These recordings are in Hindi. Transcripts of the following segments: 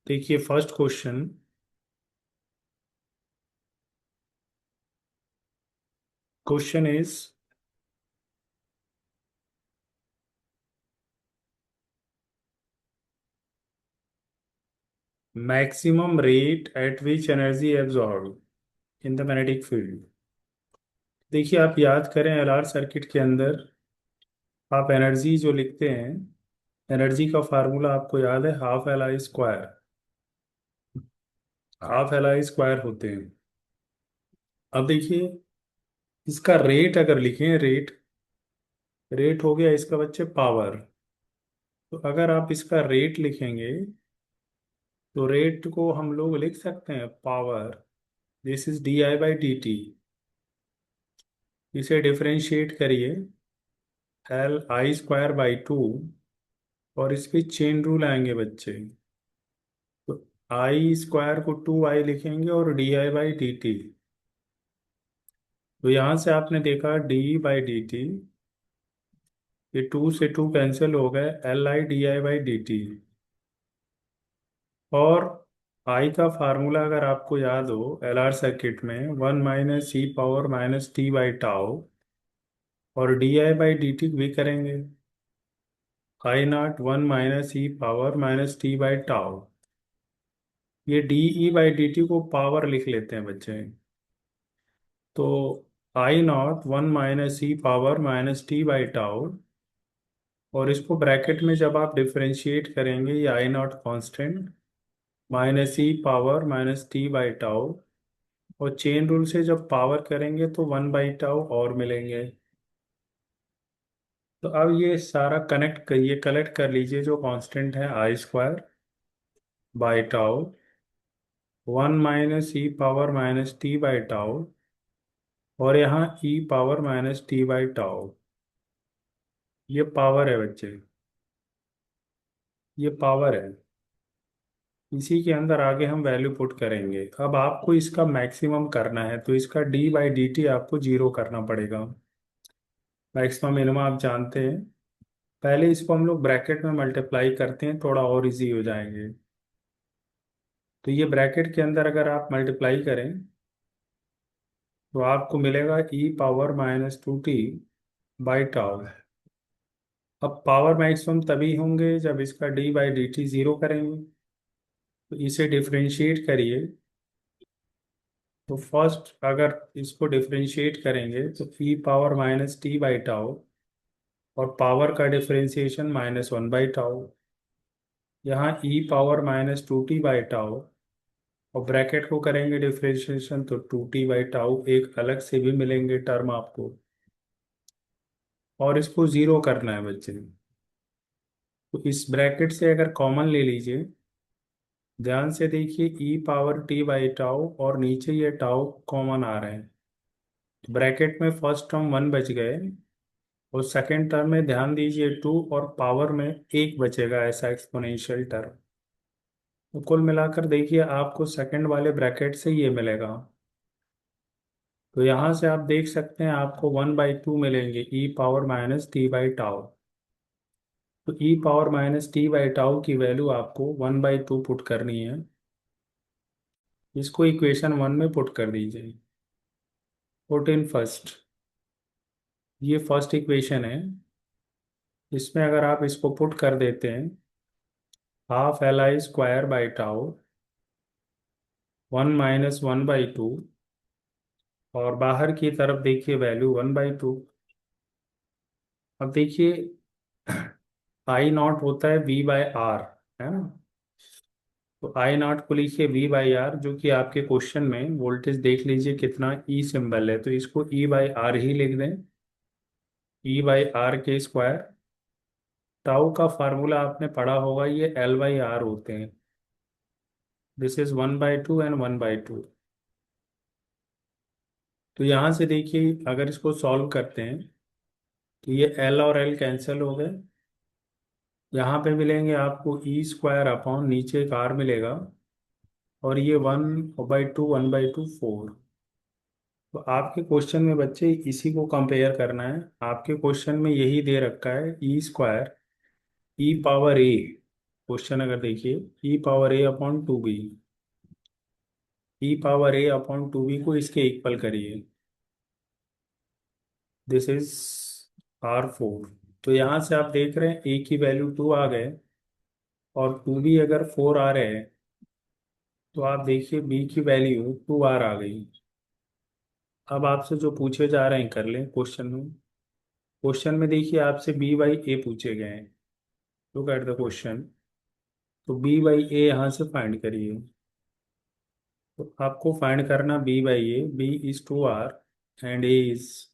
देखिए first question. Question is maximum rate at which energy absorb in the magnetic field. देखिए आप याद करें एलआर सर्किट के अंदर आप एनर्जी जो लिखते हैं, एनर्जी का फार्मूला आपको याद है, half L I square. Half L I square होते हैं। अब देखिए इसका रेट अगर लिखें, रेट रेट हो गया इसका बच्चे पावर। तो अगर आप इसका रेट लिखेंगे तो रेट को हम लोग लिख सकते हैं power. This is D I by D T. इसे डिफरेंशिएट करिए L I square by two, और इस पे चेन रूल आएंगे बच्चे। तो आई स्क्वायर को टू आई लिखेंगे और D I by D T. तो यहाँ से आपने देखा डी बाई डी टी, ये टू से टू कैंसिल हो गए, L I D I by D T. और आई का फार्मूला अगर आपको याद हो एल आर सर्किट में, one minus E power minus T by tau, और D I by D T भी करेंगे I naught one minus E power minus T by tau. ये D E by D T को पावर लिख लेते हैं बच्चे। तो I naught one minus E power minus T by tau, और इसको ब्रैकेट में जब आप डिफरेंशिएट करेंगे ये I naught constant minus E power minus T by tau, और चेन रूल से जब पावर करेंगे तो वन बाई टाउ और मिलेंगे। तो अब ये सारा कनेक्ट करिए, कलेक्ट कर लीजिए जो कांस्टेंट है I square by tau, one minus E power minus T by tau, और यहाँ E power minus T by tau. ये पावर है बच्चे, ये पावर है। इसी के अंदर आगे हम वैल्यू पुट करेंगे। अब आपको इसका मैक्सिमम करना है तो इसका डी बाई डी टी आपको जीरो करना पड़ेगा। मैक्सिमम मिनिमम आप जानते हैं। पहले इसको हम लोग ब्रैकेट में मल्टीप्लाई करते हैं, थोड़ा और इजी हो जाएंगे। तो ये ब्रैकेट के अंदर अगर आप मल्टीप्लाई करें तो आपको मिलेगा E power minus two T by tau. अब पावर मैक्सिमम तभी होंगे जब इसका D by D T zero करेंगे। तो इसे डिफरेंशिएट करिए। तो फर्स्ट अगर इसको डिफरेंशिएट करेंगे तो E power minus T by tau, और पावर का differentiation minus one by tau. यहाँ E power minus two T by tau, और ब्रैकेट को करेंगे डिफरेंशिएशन तो टू टी बाई टाउ एक अलग से भी मिलेंगे टर्म आपको, और इसको जीरो करना है बच्चे। तो इस ब्रैकेट से अगर कॉमन ले लीजिए, ध्यान से देखिए ई पावर टी बाई टाउ और नीचे ये टाउ कॉमन आ रहे हैं। तो ब्रैकेट में फर्स्ट टर्म वन बच गए, और सेकेंड टर्म में ध्यान दीजिए टू, और पावर में एक बचेगा ऐसा एक्सपोनेंशियल टर्म। तो कुल मिलाकर देखिए आपको सेकंड वाले ब्रैकेट से ये मिलेगा। तो यहाँ से आप देख सकते हैं आपको वन बाई टू मिलेंगे E power minus T by tau. तो E power minus T by tau की वैल्यू आपको वन बाई टू पुट करनी है। इसको इक्वेशन वन में पुट कर दीजिए। पुट इन फर्स्ट, ये फर्स्ट इक्वेशन है। इसमें अगर आप इसको पुट कर देते हैं, half L I square by tau, one minus one by two, और बाहर की तरफ देखिए वैल्यू वन बाई टू। अब देखिए आई नॉट होता है वी बाय आर, है ना। तो आई नॉट को लिखिए वी बाई आर, जो कि आपके क्वेश्चन में वोल्टेज देख लीजिए कितना ई सिंबल है, तो इसको ई बाई आर ही लिख दें, ई बाई आर के स्क्वायर। टाउ का फार्मूला आपने पढ़ा होगा, ये एल बाई आर होते हैं। This is one by to and one by to. तो यहाँ से देखिए अगर इसको सॉल्व करते हैं तो ये एल और एल कैंसिल हो गए। यहाँ पे मिलेंगे आपको ई स्क्वायर अपॉन नीचे एक आर मिलेगा, और ये वन बाई टू फोर। तो आपके क्वेश्चन में बच्चे इसी को कंपेयर करना है। आपके क्वेश्चन में यही दे रखा है ई स्क्वायर ई पावर ए क्वेश्चन अगर देखिए, ई power A upon to be, E power A upon to be को इसके इक्वल करिए, दिस इज R4। तो यहाँ से आप देख रहे हैं ए की वैल्यू 2 आ गए और टू बी अगर 4 आ रहे हैं, तो आप देखिए बी की वैल्यू 2R आ गई। अब आपसे जो पूछे जा रहे हैं कर लें क्वेश्चन में। क्वेश्चन में देखिए आपसे बी बाई ए पूछे गए हैं, लुक एट द क्वेश्चन। तो बी बाई ए यहाँ से फाइंड करिए। तो आपको फाइंड करना B by A, B is 2R and A is,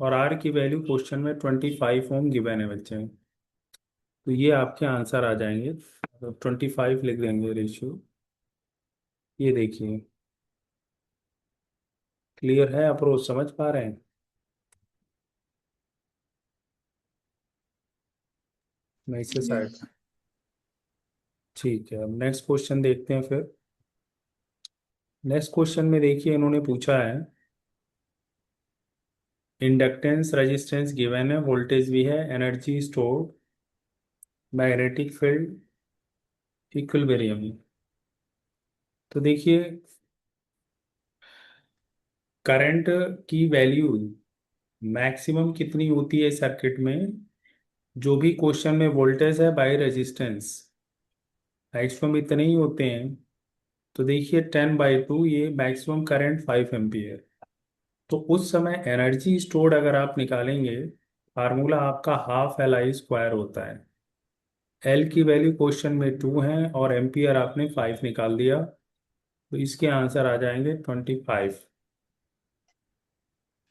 और आर की वैल्यू क्वेश्चन में 25 ओम गिवन है बच्चे। तो ये आपके आंसर आ जाएंगे, 25 लिख देंगे रेशियो। ये देखिए, क्लियर है? अप्रोच समझ पा रहे हैं? मैं इससे साइड। यस। ठीक है, अब नेक्स्ट क्वेश्चन देखते हैं फिर। नेक्स्ट क्वेश्चन में देखिए इन्होंने पूछा है, इंडक्टेंस रेजिस्टेंस गिवन है, वोल्टेज भी है, energy stored, magnetic field, equilibrium. तो देखिए करंट की वैल्यू मैक्सिमम कितनी होती है सर्किट में, जो भी क्वेश्चन में वोल्टेज है बाय रेजिस्टेंस, मैक्सिमम इतने ही होते हैं। तो देखिए 10/2, ये मैक्सिमम करंट 5 एम्पियर। तो उस समय एनर्जी स्टोर्ड अगर आप निकालेंगे, फार्मूला आपका हाफ एल आई स्क्वायर होता है। एल की वैल्यू क्वेश्चन में 2 है और एम्पियर आपने 5 निकाल दिया, तो इसके आंसर आ जाएंगे 25।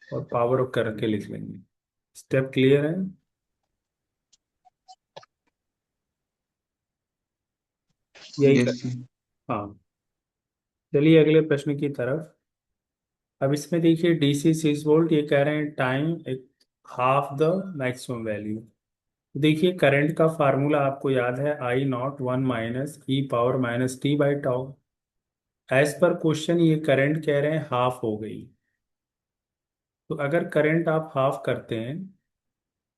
और पावर ऑफ करके लिख लेंगे। स्टेप क्लियर है? यही कर। यस। हाँ, चलिए अगले प्रश्न की तरफ। अब इसमें देखिए डीसी 6 वोल्ट, ये कह रहे हैं टाइम एक हाफ द मैक्सिमम वैल्यू। देखिए करंट का फार्मूला आपको याद है, I0 1 minus E power minus T by tau. As per question ये करंट कह रहे हैं हाफ हो गई। तो अगर करंट आप हाफ करते हैं,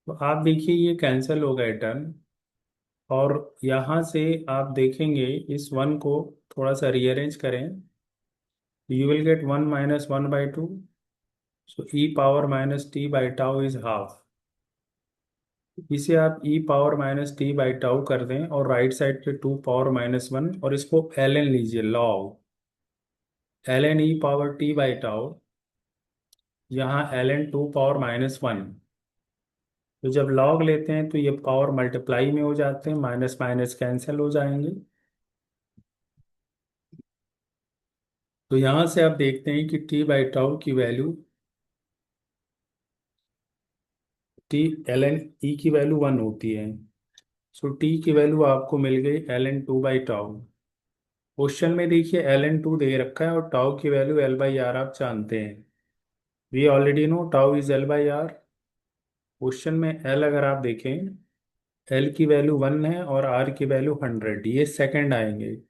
तो आप देखिए ये कैंसिल हो गए टर्म, और यहाँ से आप देखेंगे इस वन को थोड़ा सा रीअरेंज करें, you will get 1 - 1/2। So E power minus T by tau is half. इसे आप E power minus T by tau कर दें और राइट साइड पे 2 पावर -1, और इसको एल एन लीजिए, log l n e power t by tau, यहाँ एल एन 2 पावर -1। तो जब लॉग लेते हैं तो ये पावर मल्टीप्लाई में हो जाते हैं, माइनस माइनस कैंसिल हो जाएंगे। तो यहाँ से आप देखते हैं कि टी बाई टाउ की value, t l n e की वैल्यू 1 होती है। सो टी की वैल्यू आपको मिल गई ln 2/टाउ। क्वेश्चन में देखिए ln 2 दे रखा है और टाउ की वैल्यू L/R आप जानते हैं। We already know tau is L/R। Question में L अगर आप देखें, L की वैल्यू 1 है और R की वैल्यू 100, ये सेकंड आएंगे।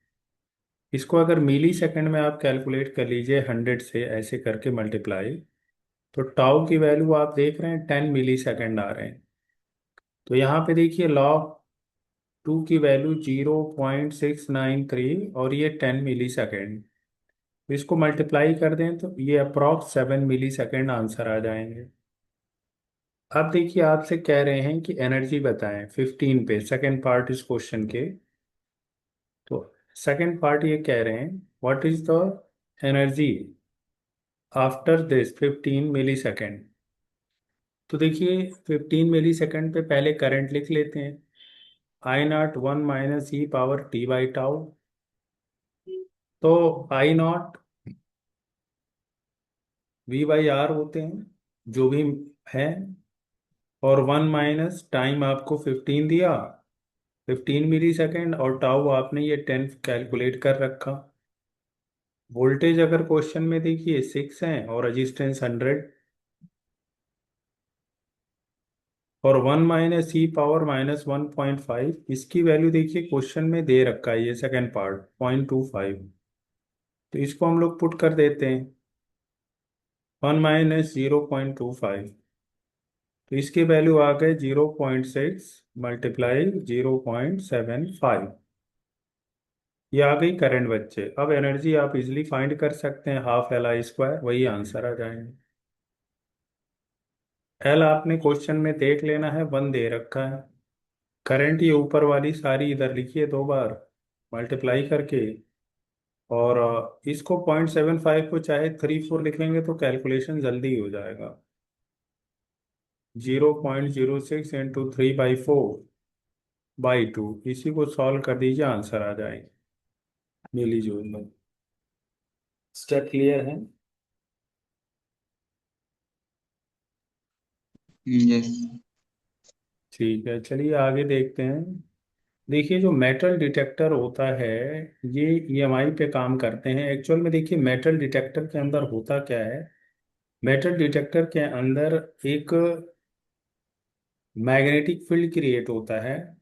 इसको अगर मिली सेकंड में आप कैलकुलेट कर लीजिए, 100 से ऐसे करके मल्टीप्लाई, तो टाउ की वैल्यू आप देख रहे हैं 10 मिली सेकंड आ रहे हैं। तो यहाँ पे देखिए लॉग 2 की वैल्यू 0.693 और ये 10 मिली सेकेंड। तो इसको मल्टीप्लाई कर दें तो ये अप्रॉक्स 7 मिली सेकेंड आंसर आ जाएंगे। अब देखिए आपसे कह रहे हैं कि एनर्जी बताएं 15 पे, सेकेंड पार्ट इस क्वेश्चन के। तो सेकेंड पार्ट ये कह रहे हैं, what is the energy after this 15 millisecond. तो देखिए 15 मिली सेकेंड पे पहले करंट लिख लेते हैं, I0 1 minus E power t by tau. तो I0 V/R होते हैं जो भी है, और 1 माइनस टाइम आपको 15 दिया, 15 मिली सेकेंड, और टाउ आपने ये 10 कैलकुलेट कर रखा। वोल्टेज अगर क्वेश्चन में देखिए 6 है और रेजिस्टेंस 100, और 1 माइनस ई पावर -1.5, इसकी वैल्यू देखिए क्वेश्चन में दे रखा है, ये सेकेंड पार्ट 0.25। तो इसको हम लोग पुट कर देते हैं, 1 - 0.25। तो इसकी वैल्यू आ गई 0.6 मल्टीप्लाई 0.75। ये आ गई करंट बच्चे। अब एनर्जी आप इजिली फाइंड कर सकते हैं, हाफ एल आई स्क्वायर, वही आंसर आ जाएंगे। एल आपने क्वेश्चन में देख लेना है, 1 दे रखा है। करंट ये ऊपर वाली सारी इधर लिखिए 2 बार मल्टीप्लाई करके, और इसको 0.75 को चाहे 3 4 लिखेंगे तो कैलकुलेशन जल्दी हो जाएगा। 0.06 × 3/4/2, इसी को सॉल्व कर दीजिए, आंसर आ जाएंगे मिली जूल में। स्टेप क्लियर है? यस। ठीक है, चलिए आगे देखते हैं। देखिए जो मेटल डिटेक्टर होता है, ये ईएमआई पे काम करते हैं एक्चुअल में। देखिए मेटल डिटेक्टर के अंदर होता क्या है, मेटल डिटेक्टर के अंदर एक मैग्नेटिक फील्ड क्रिएट होता है।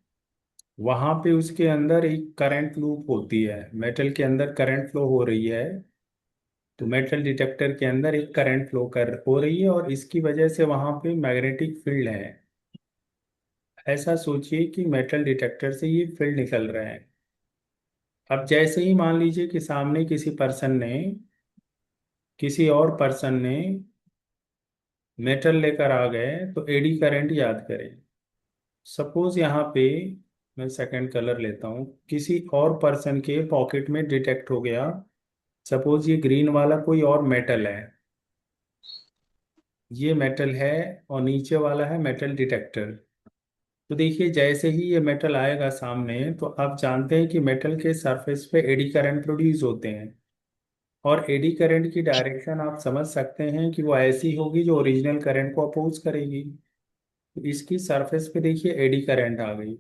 वहां पे उसके अंदर एक करंट लूप होती है, मेटल के अंदर करंट फ्लो हो रही है। तो मेटल डिटेक्टर के अंदर एक करंट फ्लो कर हो रही है, और इसकी वजह से वहां पे मैग्नेटिक फील्ड है। ऐसा सोचिए कि मेटल डिटेक्टर से ये फील्ड निकल रहे हैं। अब जैसे ही मान लीजिए कि सामने किसी और पर्सन ने मेटल लेकर आ गए, तो एडी करंट याद करें। सपोज यहाँ पे मैं सेकंड कलर लेता हूँ, किसी और पर्सन के पॉकेट में डिटेक्ट हो गया। सपोज ये ग्रीन वाला कोई और मेटल है, ये मेटल है, और नीचे वाला है मेटल डिटेक्टर। तो देखिए जैसे ही ये मेटल आएगा सामने, तो आप जानते हैं कि मेटल के सरफेस पे एडी करंट प्रोड्यूस होते हैं। और एडी करंट की डायरेक्शन आप समझ सकते हैं कि वो ऐसी होगी जो ओरिजिनल करंट को अपोज करेगी। तो इसकी सरफेस पे देखिए एडी करंट आ गई,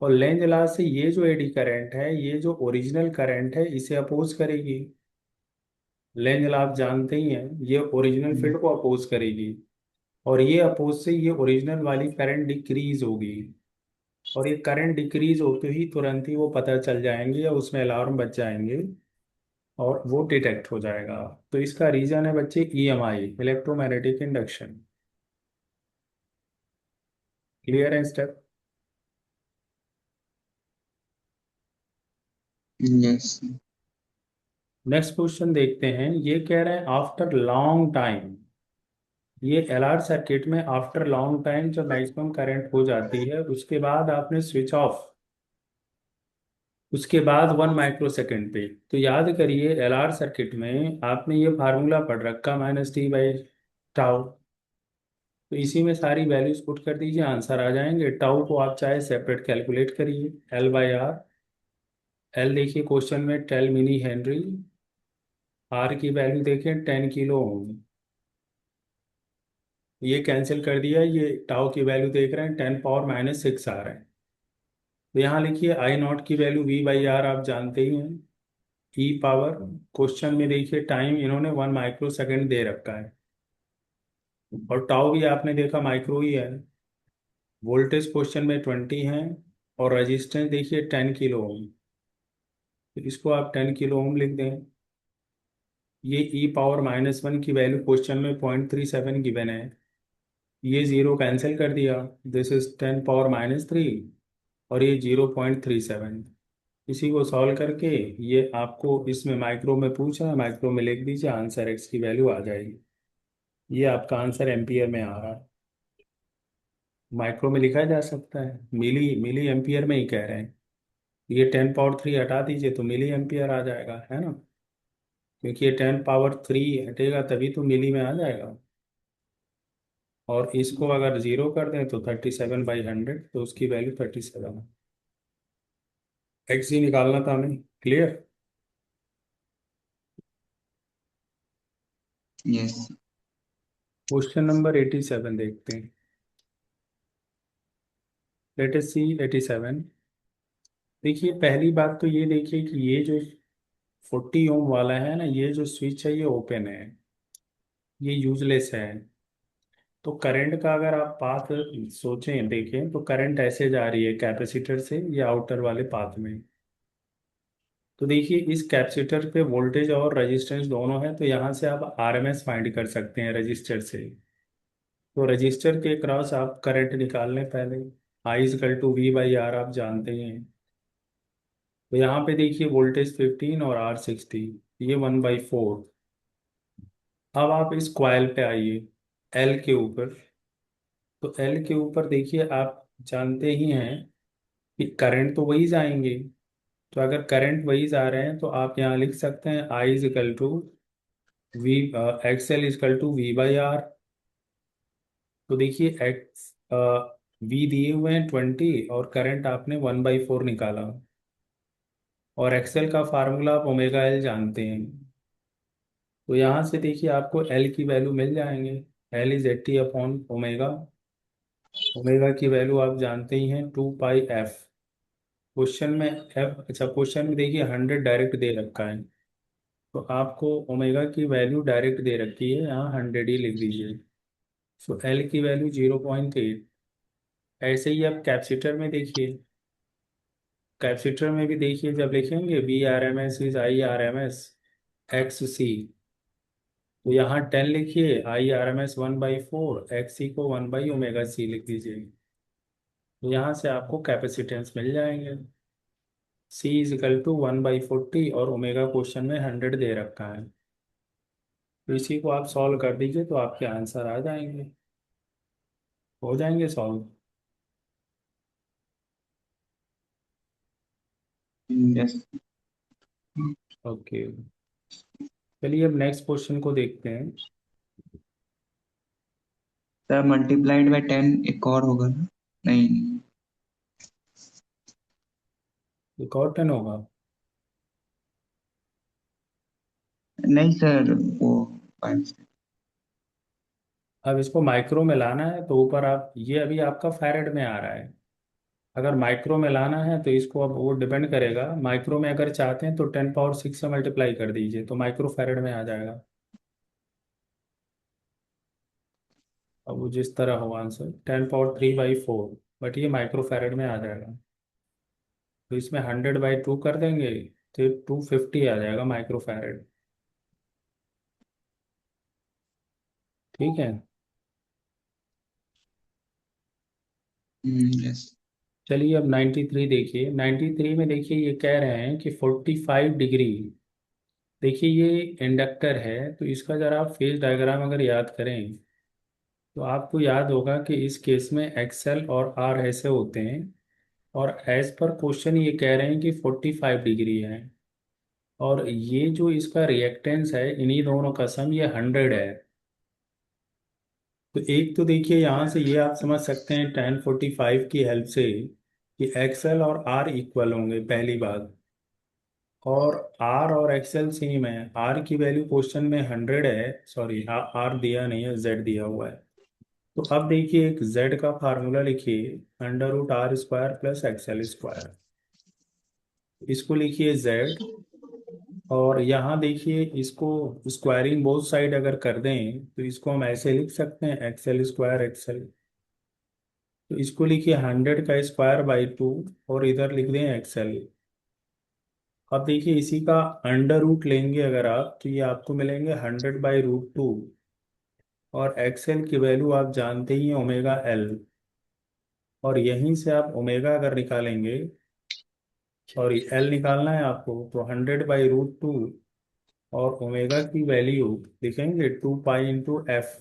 और लेंज लॉ से ये जो एडी करंट है, ये जो ओरिजिनल करंट है, इसे अपोज करेगी। लेंज लॉ आप जानते ही हैं, ये ओरिजिनल फील्ड को अपोज करेगी। और ये अपोज से ये ओरिजिनल वाली करंट डिक्रीज होगी। और ये करंट डिक्रीज होते ही तुरंत ही वो पता चल जाएंगे, या उसमें अलार्म बज जाएंगे, और वो डिटेक्ट हो जाएगा। तो इसका रीजन है बच्चे ईएमआई, इलेक्ट्रोमैग्नेटिक इंडक्शन। क्लियर है स्टेप? यस। नेक्स्ट क्वेश्चन देखते हैं। ये कह रहे हैं आफ्टर लॉन्ग टाइम, ये एलआर सर्किट में आफ्टर लॉन्ग टाइम जब मैक्सिमम करंट हो जाती है, उसके बाद आपने स्विच ऑफ, उसके बाद 1 माइक्रो सेकेंड पे। तो याद करिए एलआर सर्किट में आपने ये फार्मूला पढ़ रखा, -t/टाउ। तो इसी में सारी वैल्यूज पुट कर दीजिए, आंसर आ जाएंगे। टाउ को आप चाहे सेपरेट कैलकुलेट करिए, L/R। एल देखिए क्वेश्चन में 10 मिली हेनरी, आर की वैल्यू देखें 10 किलो ओम। ये कैंसिल कर दिया, ये टाउ की वैल्यू देख रहे हैं 10⁻⁻⁶ आ रहा है। तो यहाँ लिखिए I0 की वैल्यू V/R आप जानते ही हैं, E पावर। क्वेश्चन में देखिए टाइम इन्होंने 1 माइक्रो सेकेंड दे रखा है, और टाउ भी आपने देखा माइक्रो ही है। वोल्टेज क्वेश्चन में 20 है, और रेजिस्टेंस देखिए 10 किलो ओम। तो इसको आप 10 किलो ओम लिख दें। ये E⁻−1 की वैल्यू क्वेश्चन में 0.37 गिवन है, ये जीरो कैंसिल कर दिया, दिस इज 10⁻−3, और ये 0.37। इसी को सॉल्व करके ये आपको इसमें माइक्रो में पूछा है, माइक्रो में लिख दीजिए, आंसर एक्स की वैल्यू आ जाएगी। ये आपका आंसर एम्पियर में आ रहा है। माइक्रो में लिखा जा सकता है, मिली मिली एम्पियर में ही कह रहे हैं। ये 10⁻3 हटा दीजिए तो मिली एम्पियर आ जाएगा, है ना? क्योंकि ये 10⁻3 हटेगा तभी तो मिली में आ जाएगा। और इसको अगर जीरो कर दें तो 37/100, तो उसकी वैल्यू 37 है। एक्स ही निकालना था हमें। क्लियर? यस। क्वेश्चन नंबर 87 देखते हैं। लेट अस सी 87। देखिए पहली बात तो ये देखिए कि ये जो 40 ओम वाला है ना, ये जो स्विच है ये ओपन है, ये यूजलेस है। तो करंट का अगर आप पाथ सोचें देखें, तो करंट ऐसे जा रही है कैपेसिटर से ये आउटर वाले पाथ में। तो देखिए इस कैपेसिटर पे वोल्टेज और रेजिस्टेंस दोनों है, तो यहाँ से आप आरएमएस फाइंड कर सकते हैं रेजिस्टर से। तो रजिस्टर के क्रॉस आप करंट निकाल लें पहले। I equal to V by R आप जानते ही हैं। तो यहाँ पे देखिए वोल्टेज 15 और आर 60, ये 1/4। अब आप इस कॉइल पे आइए, एल के ऊपर। तो एल के ऊपर देखिए आप जानते ही हैं कि करंट तो वही जाएंगे। तो अगर करंट वही जा रहे हैं तो आप यहाँ लिख सकते हैं I equal to V, X L equal to V by R. तो देखिए एक्स वी दिए हुए हैं 20 और करंट आपने 1/4 निकाला। और एक्सेल का फार्मूला आप ओमेगा एल जानते हैं। तो यहाँ से देखिए आपको एल की वैल्यू मिल जाएंगे। एल इज 80/ओमेगा। ओमेगा की वैल्यू आप जानते ही हैं 2 पाई एफ। क्वेश्चन में एफ, अच्छा क्वेश्चन में देखिए 100 डायरेक्ट दे रखा है। तो आपको ओमेगा की वैल्यू डायरेक्ट दे रखी है, यहाँ 100 ही लिख दीजिए। सो एल की वैल्यू 0.8। ऐसे ही आप कैपेसिटर में देखिए। कैपेसिटर में भी देखिए जब लिखेंगे B R M S is I R M S X C, तो यहाँ 10 लिखिए, I R M S 1/4, X C को 1/ओमेगा सी लिख दीजिए। तो यहाँ से आपको कैपेसिटेंस मिल जाएंगे। सी इज इक्वल टू 1/40 और ओमेगा क्वेश्चन में 100 दे रखा है। तो इसी को आप सॉल्व कर दीजिए तो आपके आंसर आ जाएंगे, हो जाएंगे सॉल्व। यस ओके, चलिए अब नेक्स्ट क्वेश्चन को देखते हैं। सर, मल्टीप्लाइड बाय 10 एक और होगा ना? नहीं नहीं। एक और 10 होगा। नहीं सर, वो 5। अब इसको माइक्रो में लाना है तो ऊपर आप, ये अभी आपका फैरेड में आ रहा है। अगर माइक्रो में लाना है तो इसको अब वो डिपेंड करेगा। माइक्रो में अगर चाहते हैं तो 10 पावर 6 से मल्टीप्लाई कर दीजिए तो माइक्रो फैरेड में आ जाएगा। अब वो जिस तरह हो आंसर, 10 पावर 3/4, बट ये माइक्रो फैरेड में आ जाएगा। तो इसमें 100/2 कर देंगे तो 250 आ जाएगा माइक्रो फैरेड। ठीक है। यस। चलिए अब 93 देखिए। 93 में देखिए ये कह रहे हैं कि 45 डिग्री। देखिए ये इंडक्टर है तो इसका जरा आप फेज डायग्राम अगर याद करें तो आपको याद होगा कि इस केस में एक्सएल और आर ऐसे होते हैं। और एज पर क्वेश्चन ये कह रहे हैं कि 45 डिग्री है। और ये जो इसका रिएक्टेंस है इन्हीं दोनों का सम ये 100 है। तो एक तो देखिए यहाँ से ये आप समझ सकते हैं 1045 की हेल्प से कि एक्सएल और आर इक्वल होंगे, पहली बात। और आर और एक्सएल सेम है। आर की वैल्यू क्वेश्चन में 100 है, सॉरी आर दिया नहीं है, जेड दिया हुआ है। तो अब देखिए एक जेड का फार्मूला लिखिए, √r² प्लस XL²। इसको लिखिए जेड। और यहाँ देखिए इसको स्क्वायरिंग बोथ साइड अगर कर दें तो इसको हम ऐसे लिख सकते हैं XL² XL। तो इसको लिखिए 100 का स्क्वायर/2 और इधर लिख दें XL। अब देखिए इसी का अंडर रूट लेंगे अगर आप तो ये आपको मिलेंगे 100/√2। और XL की वैल्यू आप जानते ही हैं ओमेगा एल। और यहीं से आप ओमेगा अगर निकालेंगे, सॉरी एल निकालना है आपको, तो 100/√2 और ओमेगा की वैल्यू लिखेंगे 2 पाई × एफ।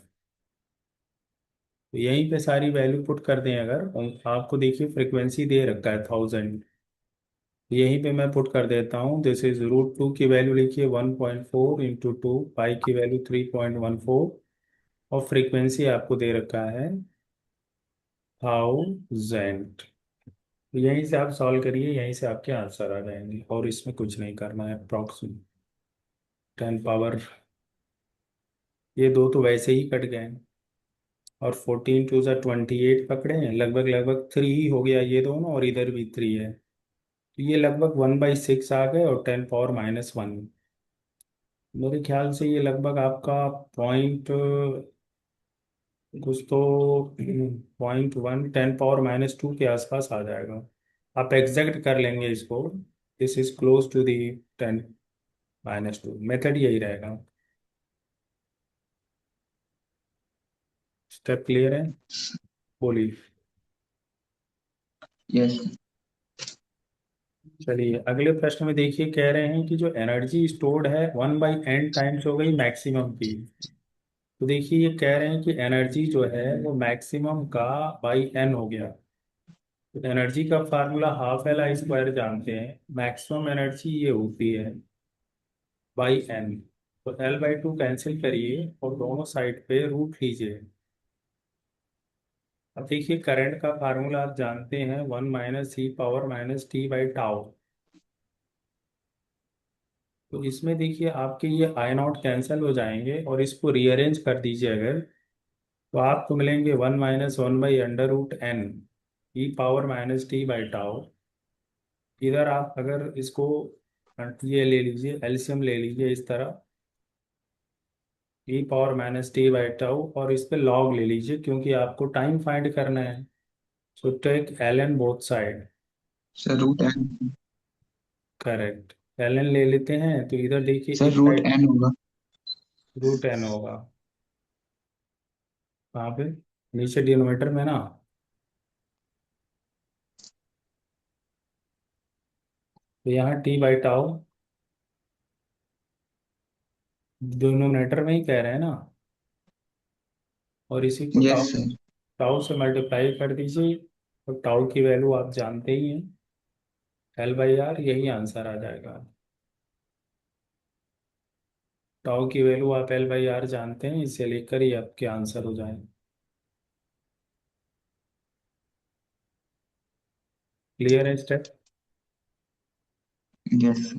तो यहीं पे सारी वैल्यू पुट कर दें अगर, आपको देखिए फ्रिक्वेंसी दे रखा है 1000। यहीं पे मैं पुट कर देता हूँ, दिस इज √2 की वैल्यू लिखिए 1.4 × 2, पाई की वैल्यू 3.14, और फ्रीक्वेंसी आपको दे रखा है 1000। तो यहीं से आप सॉल्व करिए, यहीं से आपके आंसर आ जाएंगे और इसमें कुछ नहीं करना है। अप्रॉक्सीमेट 10 पावर, ये दो तो वैसे ही कट गए। और 14 × 2 = 28 पकड़े हैं, लगभग लगभग 3 ही हो गया ये दोनों, और इधर भी 3 है। तो ये लगभग 1/6 आ गए और 10 पावर -1। मेरे ख्याल से ये लगभग आपका पॉइंट कुछ तो 0.1, 10 पावर -2 के आसपास आ जाएगा। आप एग्जैक्ट कर लेंगे इसको, this is close to the 10 - 2, method यही रहेगा। स्टेप क्लियर है? बोलिए। यस। चलिए अगले प्रश्न में देखिए, कह रहे हैं कि जो एनर्जी स्टोर्ड है 1/n टाइम्स हो गई मैक्सिमम की। तो देखिए ये कह रहे हैं कि एनर्जी जो है वो मैक्सिमम का बाई एन हो गया। तो एनर्जी का formula half L I square जानते हैं, मैक्सिमम एनर्जी ये होती है बाई एन। तो L/2 कैंसिल करिए और दोनों साइड पे रूट लीजिए। अब देखिए करंट का फार्मूला आप जानते हैं, 1 - e⁻⁻t/टाउ। तो इसमें देखिए आपके ये आई नॉट कैंसिल हो जाएंगे और इसको रीअरेंज कर दीजिए अगर, तो आपको मिलेंगे 1 - 1/√n e⁻⁻t/टाउ। इधर आप अगर इसको ये ले लीजिए, एलसीएम ले लीजिए इस तरह, e⁻⁻t/टाउ, और इस पे लॉग ले लीजिए क्योंकि आपको टाइम फाइंड करना है। So take ln both side. Sir root n. Correct. ln ले लेते हैं तो इधर देखिए सर इस रूट साइड एन होगा। √n होगा। कहाँ पे? नीचे डिनोमिनेटर में ना। तो यहाँ t/टाउ डिनोमिनेटर में ही कह रहे हैं ना, और इसी को यस टाउ सर। टाउ से मल्टीप्लाई कर दीजिए। तो टाउ की वैल्यू आप जानते ही हैं, L/R, यही आंसर आ जाएगा। टाउ की वैल्यू आप L/R जानते हैं, इसे लेकर ही आपके आंसर हो जाए। क्लियर है स्टेप? यस।